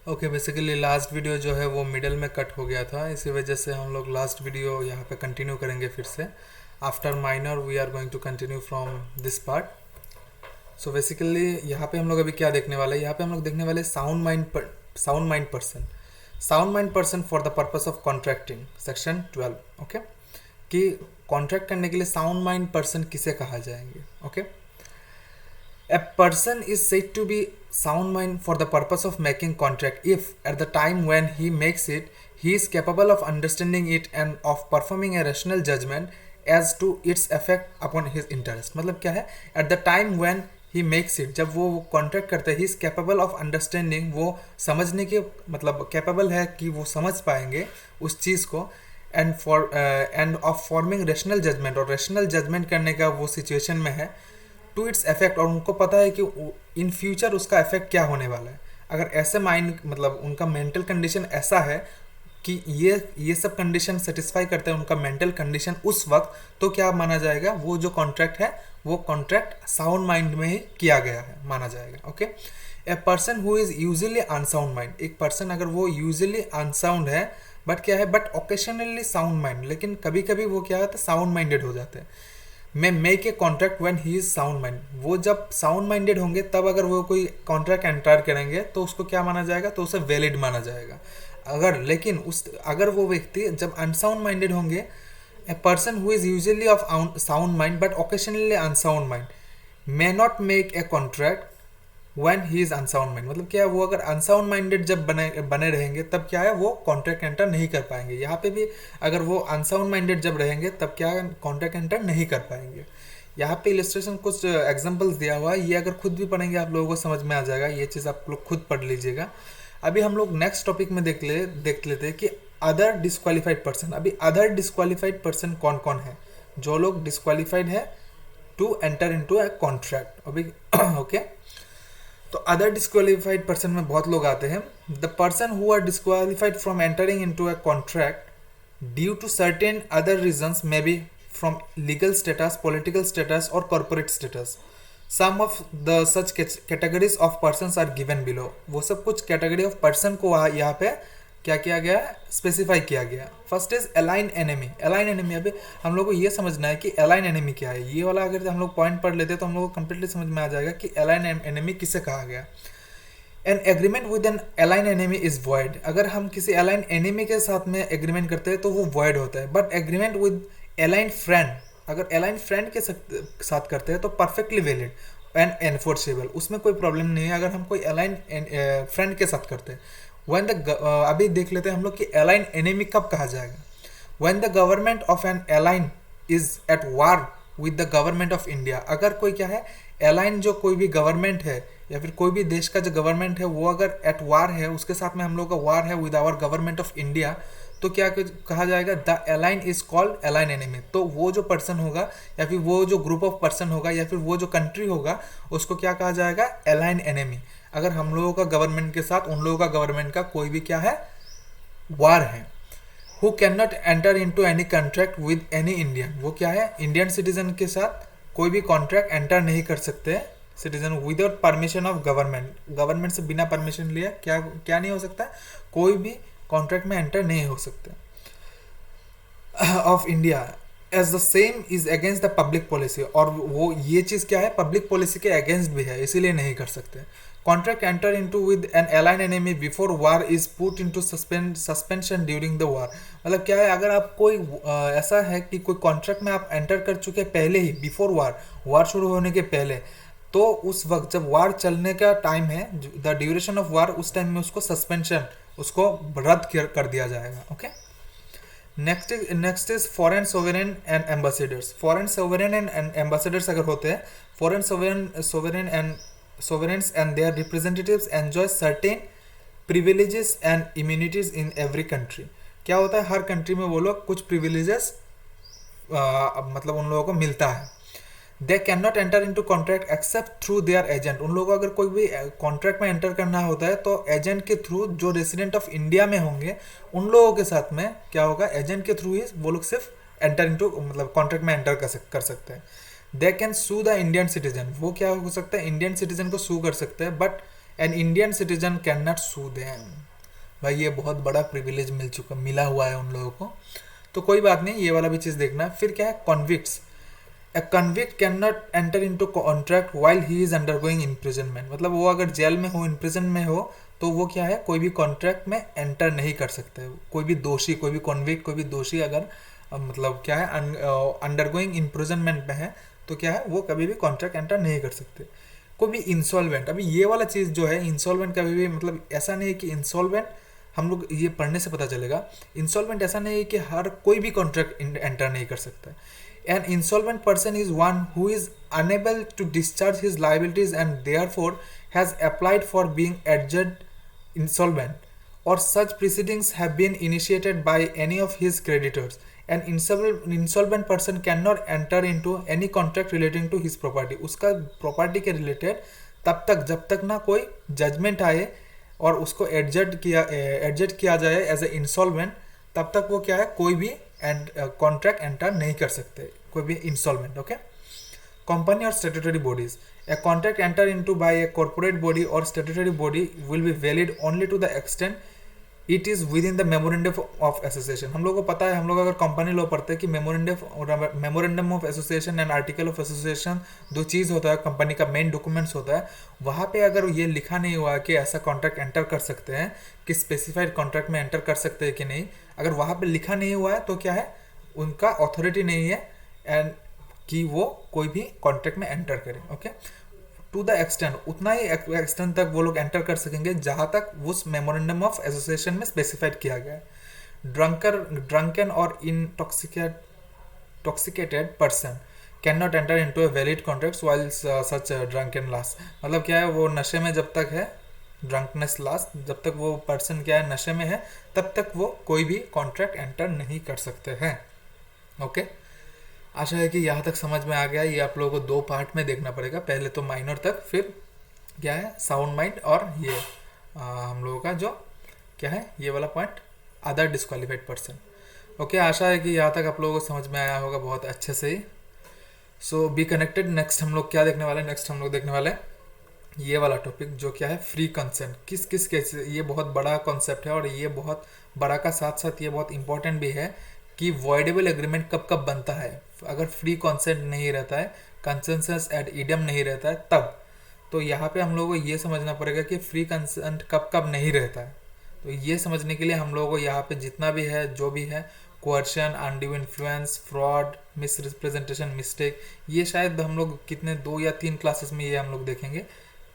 Okay, basically last video जो है वो मिडल में कट हो गया था, इसी वजह से हम लोग लास्ट वीडियो यहाँ पे कंटिन्यू करेंगे फिर से। After minor we are going to continue from this part. So basically यहाँ पे हम लोग अभी क्या देखने वाले हैं, यहाँ पे हम लोग देखने वाले sound mind person. Sound mind person for the purpose of contracting, section 12। Okay, कि कॉन्ट्रैक्ट करने के लिए साउंड माइंड पर्सन किसे कहा जाएंगे। Okay, a person is said to be sound mind for the purpose of making contract if at the time when he makes it he is capable of understanding it and of performing a rational judgment as to its effect upon his interest। मतलब क्या है, at the time when he makes it, जब वो contract करते हैं, he is capable of understanding, वो समझने के मतलब कैपेबल है कि वो समझ पाएंगे उस चीज़ को, end of forming rational judgement, और रेशनल जजमेंट करने का वो सिचुएशन में है, टू इट्स इफेक्ट, और उनको पता है कि इन फ्यूचर उसका इफेक्ट क्या होने वाला है। अगर ऐसे माइंड मतलब उनका मेंटल कंडीशन ऐसा है कि ये सब कंडीशन सेटिस्फाई करते हैं उनका मेंटल कंडीशन उस वक्त, तो क्या माना जाएगा, वो जो कॉन्ट्रैक्ट है वो कॉन्ट्रैक्ट साउंड माइंड में ही किया गया है माना जाएगा। Okay, a person who is usually unsound mind, एक पर्सन अगर वो यूजुअली अनसाउंड है बट क्या है, बट ओकेशनली साउंड माइंड, लेकिन कभी कभी वो क्या होता है, साउंड माइंडेड हो जाते हैं। मैं make a contract when he is sound mind, वो जब साउंड माइंडेड होंगे तब अगर वो कोई कॉन्ट्रैक्ट एंटर करेंगे तो उसको क्या माना जाएगा, तो उसे वैलिड माना जाएगा। अगर वो व्यक्ति जब अनसाउंड माइंडेड होंगे, a person who is usually of sound mind but occasionally unsound mind may not make a contract when he is unsound mind. मतलब क्या है, वो अगर अनसाउंड माइंडेड जब बने रहेंगे तब क्या है, वो कॉन्ट्रैक्ट एंटर नहीं कर पाएंगे। यहाँ पे भी अगर वो अनसाउंड माइंडेड जब रहेंगे तब क्या कॉन्ट्रैक्ट एंटर नहीं कर पाएंगे। यहाँ पे इलिस्ट्रेशन कुछ एग्जांपल्स दिया हुआ है, ये अगर खुद भी पढ़ेंगे आप लोगों को समझ में आ जाएगा, ये चीज़ आप लोग खुद पढ़ लीजिएगा। अभी हम लोग नेक्स्ट टॉपिक में देख लेते हैं कि अदर डिस्क्वालीफाइड पर्सन। अभी अदर डिस्क्वालीफाइड पर्सन कौन कौन है, जो लोग डिस्क्वालीफाइड है to enter into a contract. अभी ओके, तो अदर डिस्क्वालीफाइड पर्सन में बहुत लोग आते हैं। The person who are disqualified from entering into a contract due to certain other reasons may be from legal status, political status और corporate status. Some of the such categories of persons are given below. वो सब कुछ category of person को यहाँ पे क्या किया गया है, स्पेसिफाई किया गया। First is align enemy. Align enemy, अभी हम लोग को ये समझना है कि अलाइन एनिमी क्या है। ये वाला अगर हम लोग पॉइंट पढ़ लेते तो हम लोग को कंप्लीटली समझ में आ जाएगा कि अलाइन एनिमी किसे कहा गया। An agreement with an alien enemy is void. अगर हम किसी अलाइन एनिमी के साथ में एग्रीमेंट करते हैं तो वो वॉइड होता है। But agreement with align friend, अगर अलाइन फ्रेंड के साथ करते हैं तो परफेक्टली वैलिड एंड एनफोर्सेबल, उसमें कोई प्रॉब्लम नहीं है अगर हम कोई अलाइन फ्रेंड के साथ करते हैं। When the अभी देख लेते हैं हम लोग कि अलाइन एनिमी कब कहा जाएगा। When the government of an align is at war with the government of India। अगर कोई क्या है, अलाइन जो कोई भी गवर्नमेंट है या फिर कोई भी देश का जो गवर्नमेंट है वो अगर एट वार है, उसके साथ में हम लोग का वार है with our government of India, तो क्या कहा जाएगा, the alien is called alien enemy. तो वो जो पर्सन होगा या फिर वो जो ग्रुप ऑफ पर्सन होगा या फिर वो जो कंट्री होगा उसको क्या कहा जाएगा, अलाइन एनिमी। अगर हम लोगों का गवर्नमेंट के साथ उन लोगों का गवर्नमेंट का कोई भी क्या है, वार है। Who can not enter into any contract with any Indian, वो क्या है, इंडियन सिटीजन के साथ कोई भी कॉन्ट्रैक्ट एंटर नहीं कर सकते citizen without permission of government. Government से बिना परमिशन लिए क्या क्या नहीं हो सकता, कोई भी कॉन्ट्रैक्ट में एंटर नहीं हो सकते of India, as the same is against the public policy. और वो ये चीज़ क्या है, पब्लिक पॉलिसी के अगेंस्ट भी है, इसीलिए नहीं कर सकते। Contract enter into with an alien enemy before war is put into suspension during the war. मतलब क्या है, अगर आप कोई ऐसा है कि कोई कॉन्ट्रैक्ट में आप एंटर कर चुके पहले ही, बिफोर वार, वार शुरू होने के पहले, तो उस वक्त जब वार चलने का टाइम है, द ड्यूरेशन ऑफ वार, उस टाइम में उसको सस्पेंशन, उसको रद्द कर दिया जाएगा। Okay, next is foreign sovereign and ambassadors. Foreign sovereign and ambassadors अगर होते हैं, foreign sovereign and sovereigns and their representatives enjoy certain privileges and immunities in every country। क्या होता है, हर कंट्री में वो लोग कुछ privileges मतलब उन लोगों को मिलता है। They can not enter into contract accept through their agent. उन लोगों को अगर कोई भी कॉन्ट्रैक्ट में एंटर करना होता है तो एजेंट के थ्रू, जो रेसिडेंट ऑफ इंडिया में होंगे उन लोगों के साथ में क्या होगा, एजेंट के थ्रू ही वो लोग सिर्फ एंटर इनटू मतलब कॉन्ट्रैक्ट में एंटर कर सकते हैं। They can sue the Indian citizen, वो क्या हो सकता है, इंडियन सिटीजन को सू कर सकते हैं, but an Indian citizen can not sue them. भाई ये बहुत बड़ा प्रिविलेज मिला हुआ है उन लोगों को, तो कोई बात नहीं, ये वाला भी चीज़ देखना। फिर क्या है, convicts. A convict can not enter into contract while he is undergoing imprisonment, मतलब वो अगर जेल में हो, इम्प्रिजन में हो, तो वो क्या है, कोई भी कॉन्ट्रैक्ट में एंटर नहीं कर सकते। कोई भी दोषी, कोई भी कॉन्विक्ट, कोई भी दोषी अगर मतलब क्या है अंडरगोइंग इम्प्रिजनमेंट में है, तो क्या है वो कभी भी कॉन्ट्रैक्ट एंटर नहीं कर सकते। कोई भी इंसॉल्वेंट, अभी ये वाला चीज़ जो है इंसॉल्वेंट कभी भी, मतलब ऐसा नहीं है कि इंसॉल्वेंट, हम लोग ये पढ़ने से पता चलेगा, इंसॉल्वेंट ऐसा नहीं है कि हर कोई भी कॉन्ट्रैक्ट एंटर नहीं कर सकता। An insolvent person is one who is unable to discharge his liabilities and therefore has applied for being adjudged insolvent, or such proceedings have been initiated by any of his creditors. An insolvent person cannot enter into any contract relating to his property. उसका property के related तब तक जब तक ना कोई judgement आए और उसको एडजस्ट किया जाए एज ए इंसॉल्वेंट, तब तक वो क्या है, कोई भी कॉन्ट्रैक्ट एंटर नहीं कर सकते, कोई भी insolvent. Okay, company or statutory bodies, a contract entered into by a corporate body or statutory body will be valid only to the extent it is within the memorandum of association। हम लोग को पता है, हम लोग अगर company law पढ़ते हैं कि memorandum of association and article of association दो चीज़ होता है, कंपनी का मेन डॉक्यूमेंट्स होता है। वहाँ पे अगर ये लिखा नहीं हुआ कि ऐसा कॉन्ट्रैक्ट एंटर कर सकते हैं, कि स्पेसिफाइड कॉन्ट्रैक्ट में एंटर कर सकते हैं कि नहीं, अगर वहाँ पे लिखा नहीं हुआ है तो क्या है, उनका अथॉरिटी नहीं है एंड कि वो कोई भी कॉन्ट्रैक्ट में एंटर करें। ओके, टू द एक्सटेंट, उतना ही एक्सटेंट तक वो लोग एंटर कर सकेंगे जहाँ तक उस मेमोरेंडम ऑफ एसोसिएशन में स्पेसिफाइड किया गया है। ड्रंकन और intoxicated person can not enter into a valid contract while such drunken last, मतलब क्या है, वो नशे में जब तक है, ड्रंकनेस लास्ट, जब तक वो पर्सन क्या है नशे में है, तब तक वो कोई भी कॉन्ट्रैक्ट एंटर नहीं कर सकते हैं। ओके, आशा है कि यहाँ तक समझ में आ गया। ये आप लोगों को दो पार्ट में देखना पड़ेगा, पहले तो माइनर तक, फिर क्या है साउंड माइंड, और ये हम लोगों का जो क्या है ये वाला point, other disqualified person. Okay, आशा है कि यहाँ तक आप लोगों को समझ में आया होगा बहुत अच्छे से ही। सो बी कनेक्टेड। नेक्स्ट हम लोग क्या देखने वाले हैं, नेक्स्ट हम लोग देखने वाले हैं ये वाला टॉपिक जो क्या है, फ्री कंसेंट। किस किस केस, ये बहुत बड़ा कॉन्सेप्ट है और ये बहुत बड़ा का साथ साथ ये बहुत इंपॉर्टेंट भी है कि वॉइडेबल एग्रीमेंट कब कब बनता है। अगर फ्री कॉन्सेंट नहीं रहता है, कंसेंसस एड इडम नहीं रहता है, तब तो यहाँ पे हम लोगों को ये समझना पड़ेगा कि फ्री कंसेंट कब कब नहीं रहता है। तो ये समझने के लिए हम लोगों को यहाँ पे जितना भी है, जो भी है, coercion, undue influence, fraud, miss representation, mistake, ये शायद हम लोग कितने 2 या 3 क्लासेस में ये हम लोग देखेंगे,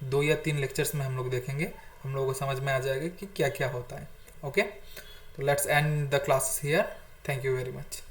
2 या 3 लेक्चर्स में हम लोग देखेंगे, हम लोगों को समझ में आ जाएगा कि क्या क्या होता है। ओके, तो let's end the classes here. Thank you very much.